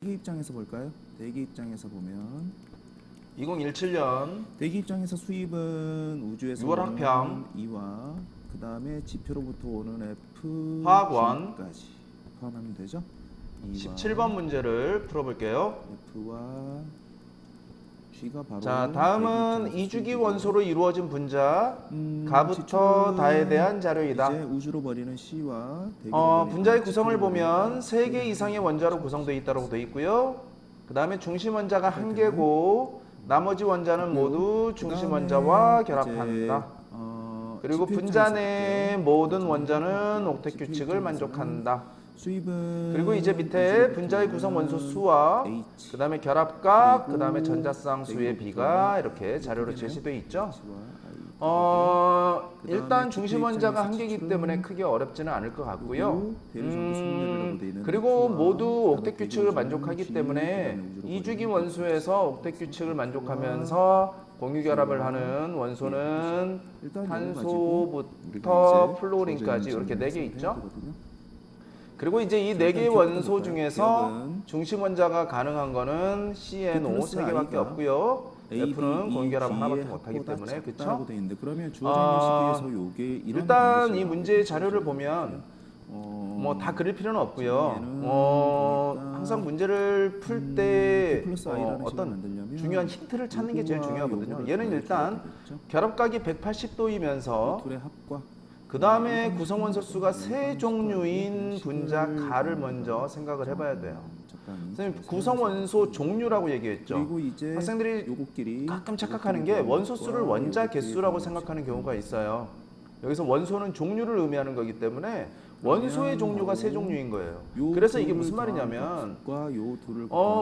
대기 입장에서 볼까요? 대기 입장에서 보면 2017년 대기 입장에서 수입은 우주에서 6월 학평 2와 그 다음에 지표로부터 오는 F 화학원 까지 포함하면 되죠? 17번 문제를 풀어볼게요. F와 G가 바로 자, 다음은 대기 입장에서 2주기 수입이고, 원소로 이루어진 분자 가부터 다에 대한 자료이다. 이제 우주로 버리는 C와 분자의 구성을 보면 3개 이상의 원자로 구성되어 있다고 되어 있고요. 그 다음에 중심 원자가 1개고 나머지 원자는 모두 중심 원자와 결합한다. 그리고 분자 내 모든 원자는 옥텟 규칙을 만족한다. 수입은 그리고 이제 밑에 분자의 구성 원소 수와 그 다음에 결합각, 그 다음에 전자쌍 수의 비가 이렇게 자료로 제시되어 있죠. 일단 중심 원자가 한 개이기 때문에 크게 어렵지는 않을 것 같고요. 그리고 모두 옥텟 규칙을 만족하기 때문에 2주기 원소에서 옥텟 규칙을 만족하면서 공유 결합을 하는 원소는 탄소부터 플로린까지 이렇게 4개 있죠. 그리고 이제 이 4개의 원소 중에서 중심 원자가 가능한 거는 CNO 3개밖에 없고요. F는 공유 결합 하나밖에 못하기 때문에, 그렇죠? 일단 이 문제의 자료를 보면 뭐 다 그릴 필요는 없고요. 항상 문제를 풀 때 어떤 중요한 힌트를 찾는 게 제일 중요하거든요. 얘는 일단 결합각이 180도이면서 그 다음에 구성 원소 수가 3종류인 분자 가를 먼저 생각을 해봐야 돼요. 선생님, 구성 원소 종류라고 얘기했죠. 학생들이 가끔 착각하는 게 원소 수를 원자 개수라고 생각하는 경우가 있어요. 여기서 원소는 종류를 의미하는 거기 때문에 원소의 종류가 3종류인 거예요. 그래서 이게 무슨 말이냐면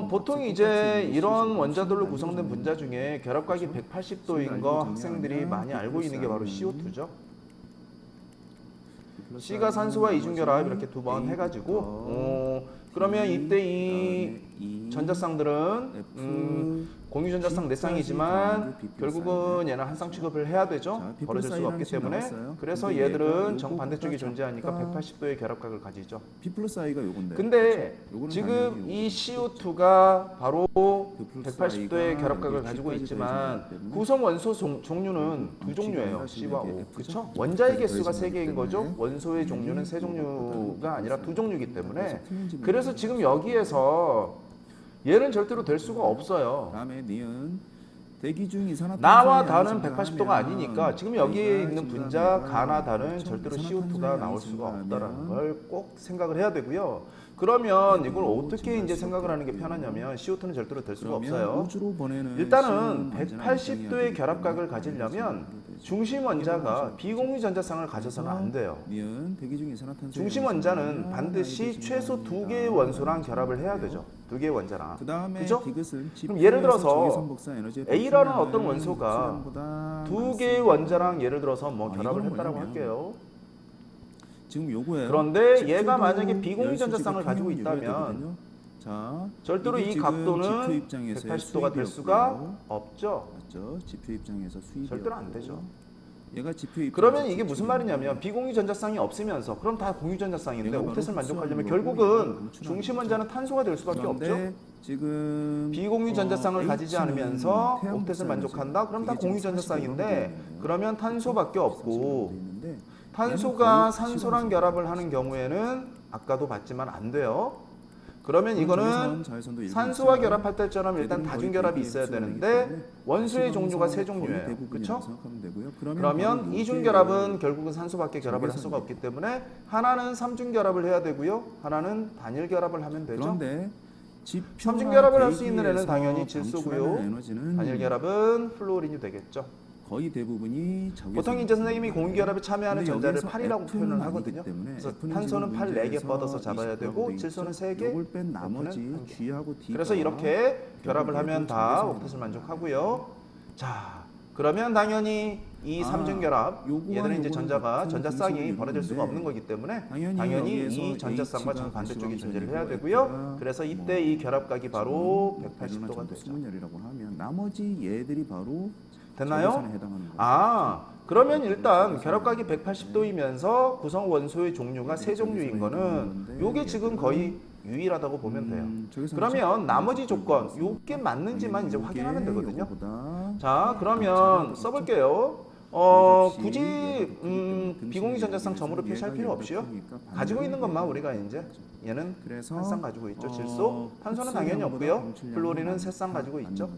보통 이제 이런 원자들로 구성된 분자 중에 결합각이 180도인 거 학생들이 많이 알고 있는 게 바로 CO2죠. C가 산소와 이중결합 이렇게 2번 해가지고 그러면 이때 이 전자쌍들은 공유 전자쌍 4쌍이지만 결국은 얘는 한 쌍 취급을 해야 되죠. 버려질 수가 없기 때문에. 그래서 얘들은 정반대쪽에 존재하니까 180도의 결합각을 가지죠. B 플러스 I가 요건데. 근데 지금 이 CO2가 바로 180도의 결합각을 가지고 있지만 구성 원소 종류는 2종류예요. C와 O. 그렇죠? 원자의 개수가 3개인 거죠. 원소의 종류는 3종류가 아니라 2종류이기 때문에. 그래서 지금 여기에서 얘는 절대로 될 수가 없어요. 다음에 니은 대기 중 이산화탄소의 나와 양이 다는 증가하면 180도가 아니니까 지금 여기에 있는 분자 증가합니다. 가나 다는 그렇죠? 절대로 이산화탄소의 CO2가 양이 나올 수가 증가하면 없다라는 걸 꼭 생각을 해야 되고요. 그러면 이걸 어떻게 이제 생각을 하는 게 편하냐면 CO2는 절대로 될 수가 없어요. 우주로 보내는 일단은 시는 180도의 결합각을 가지려면 중심 원자가 비공유 전자쌍을 가져서는 안 돼요. 니은 대기 중 이산화탄소 중심 원자는 반드시 최소 2개의 원소랑 결합을 해야 되죠. 2개의 원자랑. 그다음에 그죠? 디귿은 그럼 예를 들어서 적외선복사 에너지의 A라는 발생량은 어떤 원소가 X량보다 2개의 원자랑 예를 들어서 뭐 결합을 이건 했다라고 뭐냐면 할게요. 지금 요거예요. 그런데 얘가 지표도 만약에 비공유 전자쌍을 열수지가 가지고 평형이 이루어야 있다면 되거든요. 자, 절대로 이게 이 지금 각도는 지표 입장에서의 180도가 될 수입이었고요. 수가 없죠. 맞죠? 지표 입장에서 수입이 절대로 안 되죠. 얘가 지표 입장에서 그러면 이게 무슨 수출이 말이냐면 비공유 전자쌍이 없으면서 그럼 다 공유 전자쌍인데 얘가 바로 옥텟을 만족하려면 흡수하는 결국은 거고, 얘가 중심 원자는 탄소가 될 수밖에 그런데 없죠. 지금 비공유 전자쌍을 가지지 H는 않으면서 태양 옥텟을 복사에너지. 만족한다? 그럼 다 이게 지금 공유 40 전자쌍인데 정도 되는 거예요. 그러면 탄소밖에 40 없고 정도 있는데 탄소가 얘는 거의 산소랑 결합을 하는 경우에는 아까도 봤지만 안 돼요. 그러면 이거는 자외선도 일부 산소와 있지만 결합할 때처럼 일단 얘들은 다중 거의 결합이 대기 있어야 흡수량이기 되는데 때문에 원소의 종류가 거의 3종류예요. 대부분이라고 그렇죠? 생각하면 되고요. 그러면 바로 이중 요게 결합은 결국은 산소밖에 결합을 할 수가 적외선이에요. 없기 때문에 하나는 삼중 결합을 해야 되고요. 하나는 단일 결합을 하면 되죠. 그런데 삼중 결합을 할 수 있는 애는 당연히 질소고요. 에너지는 단일 결합은 플루오린이 되겠죠. 거의 대부분이 보통 이제 선생님이 공유 결합에 참여하는 근데 전자를 여기에서 8이라고 F는 표현을 아니기 하거든요. 때문에 그래서 F는 탄소는 지금 8 4개 문제에서 뻗어서 잡아야 20라고 되고 돼 있죠. 질소는 3개. 요걸 뺀 F는 나머지 한 개. G하고 D가 그래서 이렇게 결합을 결합을 하면 해도 다 적외선이 옥텟을 나와요. 만족하고요. 자, 그러면 당연히 이 삼중 결합 요거와 얘들은 이제 요거는 전자가 같은 전자쌍이 등식을 벌어질 수가 이루는데 없는 거기 때문에 당연히 당연히 여기에서 이 전자쌍과 H가 정반대쪽이 가시광선이고 존재를 해야 F가 되고요. 그래서 이때 이 결합각이 바로 180도가 되죠. 수분열이라고 하면 나머지 얘들이 바로 됐나요? 적외선에 해당하는 거예요. 그러면 일단 결합각이 180도이면서 구성 원소의 종류가 3종류인 거는 요게 지금 거의 유일하다고 보면 돼요. 저기서 그러면 나머지 조건 요게 맞는지만 이제 확인하면 되거든요. 자, 그러면 써볼게요. 굳이 비공유 전자쌍 점으로 표시할 필요 없이요. 가지고 있는 것만 우리가 이제 얘는 한 쌍 가지고 있죠. 질소, 탄소는 당연히 없고요. 플로린은 세 쌍 가지고 있죠.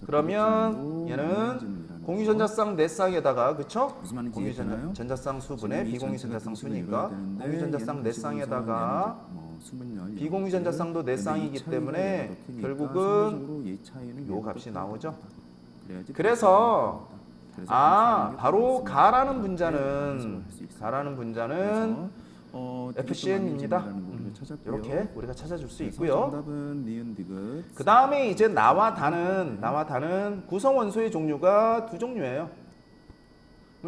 그러면 얘는 공유 전자쌍 네 쌍에다가 그쵸? 공유 전자쌍 수분에 비공유 전자쌍 수니까 공유 전자쌍 네 쌍에다가 비공유 전자쌍도 네 쌍이기 때문에 결국은 요 값이 나오죠. 그래서 바로 가라는 분자는 FCN입니다. 이렇게 우리가 찾아줄 수 있고요. 그 다음에 이제 나와 다는 구성 원소의 종류가 두 종류예요.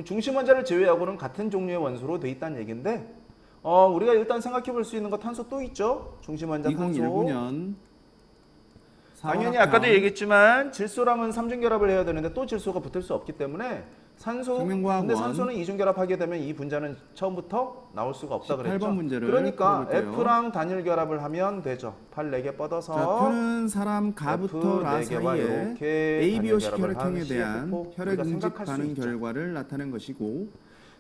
중심 원자를 제외하고는 같은 종류의 원소로 돼 있다는 얘기인데, 우리가 일단 생각해 볼 수 있는 거 탄소 또 있죠. 중심 원자 탄소. 2019년 당연히 아까도 얘기했지만 질소랑은 삼중결합을 해야 되는데 또 질소가 붙을 수 없기 때문에 산소. 근데 산소는 이중결합하게 되면 이 분자는 처음부터 나올 수가 없다 그랬죠. 그러니까 F랑 단일 결합을 하면 되죠. 8, 4개 뻗어서 자, 표는 사람 가부터 라 사이에 ABO식 혈액형에 대한 혈액 응집 반응 결과를 나타낸 것이고,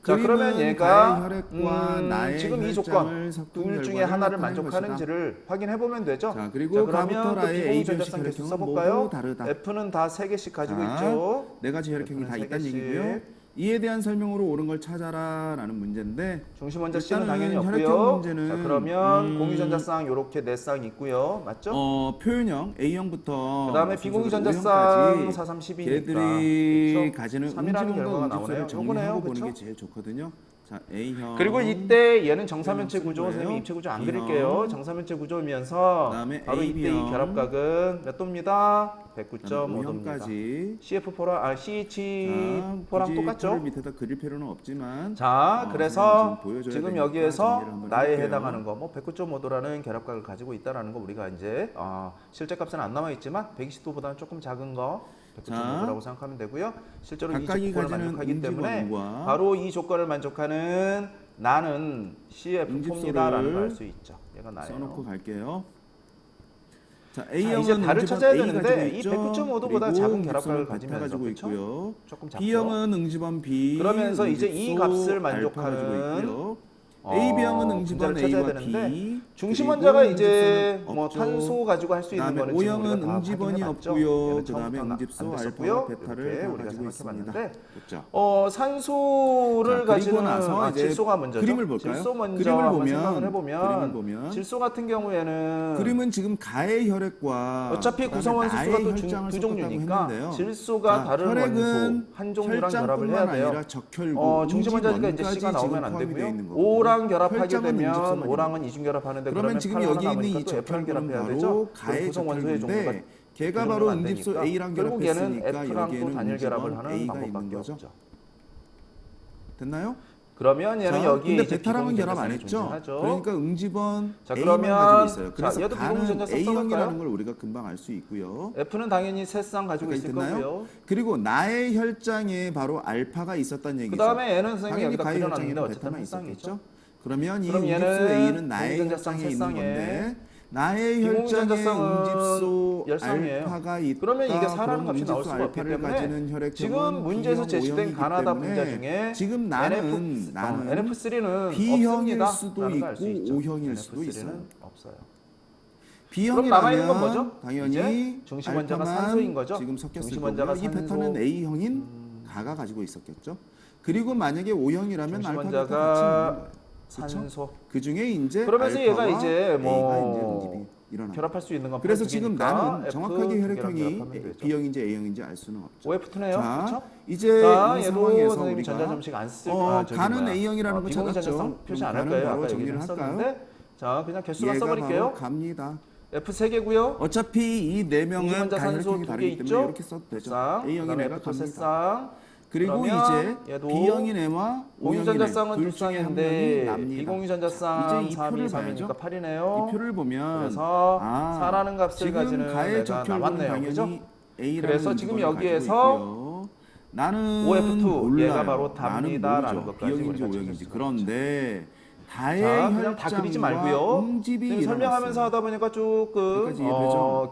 자, 그러면 얘가 혈액과 나의 지금 이 조건 둘 중에 하나를 만족하는지를 확인해 보면 되죠. 자, 그리고 그러면 또 비공유 전자쌍 계속 써볼까요? 다르다. F는 다 3개씩 가지고 있죠. 네 가지 혈액형이 다 있다는 얘기고요. 이에 대한 설명으로 옳은 걸 찾아라라는 문제인데, 중심 원자 C는 당연히 없고요. 자, 그러면 공유 전자쌍 이렇게 4쌍 있고요. 맞죠? 표현형 A형부터 그다음에 비공유 전자쌍 4, 3, 12니까 걔들이 가지는 3이라는 결과가 나오네요. 정리하고 보는 그쵸? 게 제일 좋거든요. 자, A형. 그리고 이때 얘는 정사면체 구조, 거예요. 선생님이 입체 구조 안 B형. 그릴게요. 정사면체 구조면서 그다음에 바로 이때 이 A형. 결합각은 몇 도입니다? 109.5도입니다. O형까지. CH4랑 CH4랑 똑같죠? 밑에다 그릴 필요는 없지만. 자, 그래서 지금 여기에서 나에 할게요. 해당하는 거, 뭐 109.5도라는 결합각을 가지고 있다라는 거 우리가 이제 실제 값은 안 남아 있지만 120도보다는 조금 작은 거 109.5도라고 생각하면 되고요. 실제로 이 각각이 조건을 가지는 만족하기 때문에 응집원과 바로 이 조건을 만족하는 나는 CF4입니다라는 걸 알 수 있죠. 얘가 나예요. 써놓고 갈게요. 자, 자, A형은 이제 달을 찾아야 A 되는데 이 가지고 109.5도보다 있죠. 작은 그리고 결합각을 베타 가지면서 가지고 그렇죠? 있고요. 조금 작죠. B형은 응집원 B. 그러면서 이제 이 값을 알파 가지고 만족하는 있고요. AB형은 응집원 분자를 찾아야 A와 되는데 B. 중심 그리고 원자가 이제 응집소는 뭐 없죠. 탄소 가지고 할 수 있는 그다음에 거는 지금 O형은 우리가 다 응집원이 확인해봤죠. 없고요. 얘는 그다음에 처음부터 응집소 안 알파와 됐었고요. 베타를 이렇게 다 우리가 가지고 생각해봤는데 있습니다. 산소를 자, 가지는 그리고 나서 이제 질소가 먼저죠. 그림을 볼까요? 질소 먼저 그림을 한번 생각을 그림을 해보면 보면 질소 같은 경우에는 그림은 지금 가의 혈액과 어차피 그다음에 구성원소 수가 나의 또 혈장을 두 섞었다고 종류니까 했는데요. 질소가 자, 다른 혈액은 원소 한 종류랑 결합을 해야 돼요. 아니라 적혈구, 중심 원자가 이제 C가 나오면 안 되고요. O랑 결합하게 되면 O랑은 이중 결합하는데 그러면 지금 여기 있는 이 또 F랑 적혈구는 결합해야 되죠. 바로 가의 구성 원소의 종류가 적혈구인데 걔가 바로 응집소 A랑 결국 얘는 결합했으니까 F랑 또 여기에는 단일 결합을 하는 A가 방법밖에 있는 거죠. 없죠. 됐나요? 그러면 얘는 자, 여기 근데 이제 베타랑은 결합 안 비공유 했죠. 존재하죠. 그러니까 응집원 자, A만 그러면 가지고 있어요. 자, 그래서 얘도 비공유 가는 전자 A형이라는 써볼까요? 걸 우리가 금방 알 수 있고요. F는 당연히 세 쌍 가지고 있을 됐나요? 거고요. 그리고 나의 혈장에 바로 알파가 있었다는 얘기죠. 그 다음에 얘는 선생님이 당연히 여기다 가의 그려놨는데 혈장에는 어쨌든 베타만 한 있었겠죠. 쌍이죠. 그러면 이 그럼 응집소 얘는 A는 나의 비공유전자쌍 혈장에 있는 세 건데 나의 비공유 혈장에 전자쌍은 응집소 10쌍이에요. 알파가 있다. 그러면 이게 사라는 그럼 값이 나올 응집소 수가 없기 알파를 때문에 가지는 혈액형은 지금 문제에서 B형, 제시된 O형이기 가나다 때문에 분자 중에 지금 나는 NF3는 B형일 없습니다. 수도 있고 O형일 수도 NF3는 있어요. 없어요. B형이라면 그럼 남아있는 건 뭐죠? 당연히 이제 중심 원자가 알파만 산소인 거죠? 지금 섞였을 중심 거고요. 원자가 이 베타는 산소. A형인 가가 가지고 있었겠죠. 그리고 만약에 O형이라면 중심 알파 원자가 베타 같이 있는 거예요. 그쵸? 산소. 그 중에 이제 그러면서 얘가 알파와 이제 A가 뭐 이제 응집이 일어나. 결합할 수 있는 건 그래서 8 지금 개니까 나는 F 정확하게 두 개랑 혈액형이 결합하면 되죠. B형인지 A형인지 알 수는 없죠. OF2네요. 자, 그렇죠? 이제 자, 이 얘도 상황에서 선생님 우리가 전자점식 안 쓸. 가는 A형이라는 거 비공유 찾았죠. 전자쌍 표시 안 그럼 할까요? 가는 아까 바로 여기 정리를 했었는데. 자, 그냥 개수만 얘가 써버릴게요. 바로 갑니다. F 3개고요. 어차피 이 네 명은 공유전자 다 산소 혈액형이 두 개 다르기 때문에 있죠? 이렇게 써도 되죠. 쌍, A형인 그다음에 애가 F 세 갑니다. 쌍. 그리고 그러면 이제 얘도 B형인 애와 O형인 애 공유전자쌍은 둘 두 중에 한 쌍인데 명이 납니다. 비공유전자쌍 이제 이 3, 2, 표를 3이니까 봐야죠. 8이네요. 이 표를 보면 그래서 아, 사라는 값을 지금 가지는 가의 애가 적혈구는 남았네요. 당연히 그죠? A라는 그래서 지금 응집원을 여기에서 가지고 있고요. 나는 OF2 몰라요. 얘가 바로 나는 답니다라는 모르죠. 것까지 B형인지 우리가 O형인지. 찾을 수가 그런데 다의 자, 그냥 다 그리지 말고요. 응집이 지금 설명하면서 하다 보니까 조금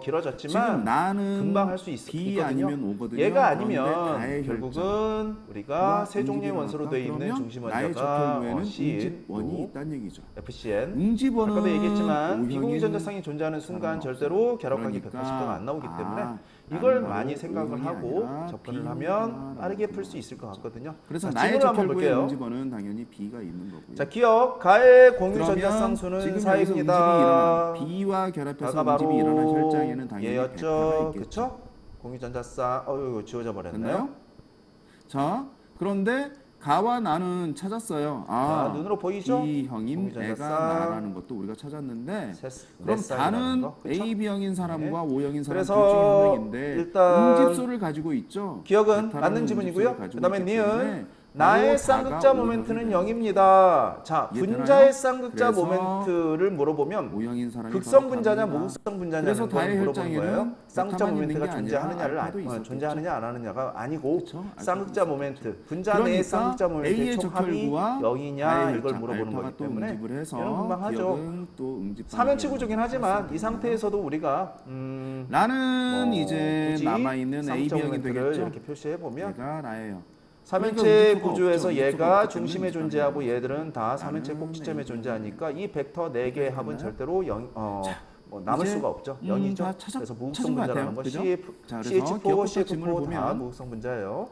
길어졌지만 지금 나는 금방 할 수 B 아니면 O거든요. 얘가 아니면 다의 결국은 우리가 세 종류의 원소로 되어 있는 중심 나의 원자가 적혈구에는 C, 응집원이 있다는 얘기죠. FCN. 응집원은 아까도 얘기했지만 O형인 비공유전자쌍이 존재하는 순간 절대로 결합각이 180도가 안 나오기 때문에 이걸 많이 생각을 하고 접근을 하면 빠르게 풀 수 있을 것 같거든요. 그래서 자, 나의 지문을 한번 적혈구의 볼게요. 응집원은 당연히 B가 있는 거고요. 자, 기억 가의 공유 그러면 전자쌍 수는 지금 4입니다. B와 결합해서 다가 응집이 바로 일어난 혈장에는 당연히 베타가 얘였죠. 있겠죠. 그렇죠? 공유 전자쌍 이거 지워져 버렸네요. 됐나요? 자, 그런데 가와 나는 찾았어요. 자, 눈으로 보이죠? B 형인 공유 애가 전자쌍. 나라는 것도 우리가 찾았는데 그럼 넷 다는 거, 그쵸? A, B형인 사람과 네. O형인 사람 그래서 둘 중에 한 명인데 일단 응집소를 가지고 있죠. 기억은 베타라는 맞는 지문이고요. 응집소를 가지고 그다음에 있기 니은 때문에 나의 바로 쌍극자 다가 모멘트는 O형이 0입니다. 자, 이해되나요? 분자의 쌍극자 그래서 모멘트를 물어보면 O형인 사람이 극성 바로 분자냐 답입니다. 무극성 분자냐는 그래서 걸 다의 물어보는 거예요. 혈장에는 쌍극자 베타만 모멘트가 있는 게 아니라 존재하느냐를 알파도 있었겠죠. 존재하느냐 안 하느냐가 아니고 그쵸? 쌍극자 모멘트 분자 내의 그러니까 쌍극자 모멘트의 A의 총합이 적혈구와 0이냐 다의 이걸 혈장, 물어보는 알파가 거기 또 때문에 응집을 해서 이런 금방 하죠. 기억은 또 응집 삼연치 구조긴 하지만 이 상태에서도 우리가 나는 이제 굳이 남아 있는 A, 쌍극자 B형이 모멘트를 되겠죠. 이렇게 표시해 보면 얘가 나예요. 삼연체 그러니까 구조에서 응집소가 얘가 없기 때문에 중심에 응집하는 존재하고 거예요. 얘들은 다 삼연체 꼭지점에 존재하니까 이 벡터 4개의 합은 절대로 0, 남을 이제, 수가 없죠. 다 0이죠. 찾은 그래서 것 무극성 분자라는 같아요. 건 그죠? CF, 자, 그래서 CH4, 기억부터 지문을 CF4 다 보면 무극성 분자예요.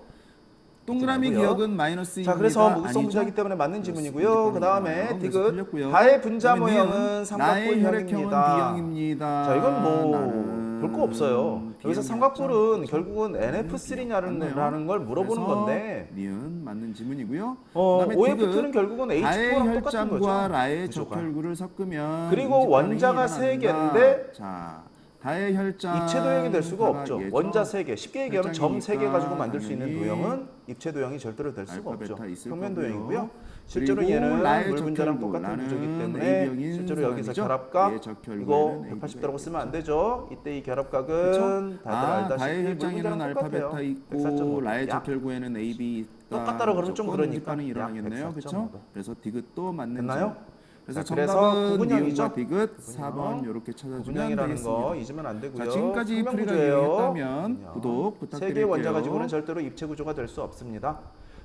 동그라미 아니고요. 기억은 마이너스 2입니다. 자, 그래서 무극성 분자이기 때문에 맞는 지문이고요. 그 다음에 디귿 다의 분자 모형은 삼각뿔형입니다. B형입니다. 자, 이건 뭐 볼 거 없어요. 여기서 삼각뿔은 결국은 NF3라는 걸 물어보는 건데 니은 맞는 지문이고요. OF2는 결국은 H2랑 똑같은 거죠. 혈장과 라의 구조가. 적혈구를 섞으면 그리고 원자가 세 개인데 자, 다의 혈장 입체 도형이 될 수가 없죠. 예죠. 원자 3개. 쉽게 얘기하면 점 3개 가지고 만들 수 있는 당연히 도형은 입체 도형이 절대로 될 수가 알파, 없죠. 베타 있을 평면 거고요. 도형이고요. 실제로 그리고 얘는 라의 물 분자랑 적혈구, 똑같은 라는 구조이기 때문에 A형인 실제로 여기서 사람이죠. 결합각 얘 적혈구에는 이거 AB 180도라고 쓰면 안 되죠. 이때 이 결합각은 그쵸? 다들 알다시피 다의 물 혈장에는 분자랑 알파, 똑같아요. 베타 있고 104.5. 라의 약 적혈구에는 AB 똑같다고 그러면 좀 그러니까 반응이 약 일어나겠네요. 104.5. 그렇죠? 그래서 디귿도 맞는 됐나요? 지문. 그래서 자, 그래서 정답은 구분형이죠. 니은과 디귿 4번 이렇게 찾아주면 구분형이라는 되겠습니다. 거 잊으면 안 되고요. 자, 지금까지 평면 풀이가 구조예요. 유용했다면 구분형. 구독 세 부탁드릴게요. 개의 원자 가지고는 절대로 입체 구조가 될 수 없습니다.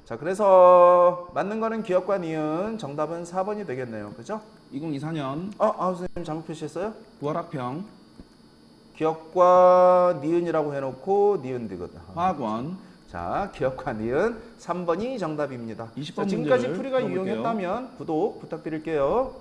자, 그래서 맞는 거는 기억과 니은, 정답은 4번이 되겠네요. 그죠? 2024년 선생님 잘못 표시했어요? 부활학평 기억과 니은이라고 해놓고 니은 디귿. 화학원 자, 기억과 니은 3번이 정답입니다. 20번 자, 지금까지 문제를 풀이가 풀어볼게요. 유용했다면 구독 부탁드릴게요.